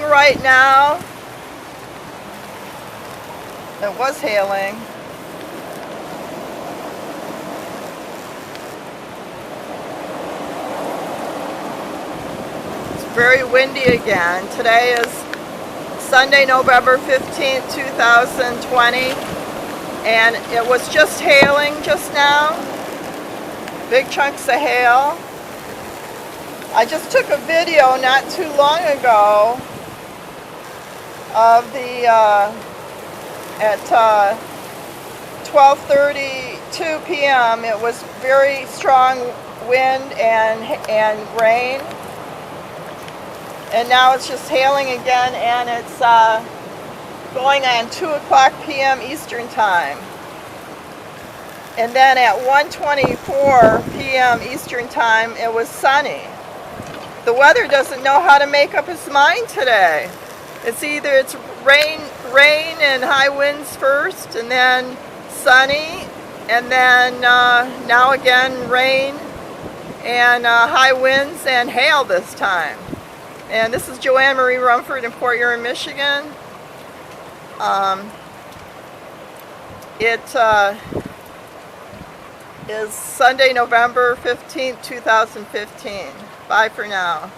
right now. It was hailing. It's very windy again. Today is Sunday, November 15th, 2020, and it was just hailing just now. Big chunks of hail. I just took a video not too long ago of the at 12:32 p.m. It was very strong wind and rain, and now it's just hailing again, and it's going on 2 o'clock p.m. Eastern time. And then at 1:24 p.m. Eastern time, it was sunny. The weather doesn't know how to make up its mind today. It's either rain and high winds first, and then sunny, and then now again rain and high winds and hail this time. And this is Joanne Marie Rumford in PortHuron, Michigan. It is Sunday, November 15th, 2015. Bye for now.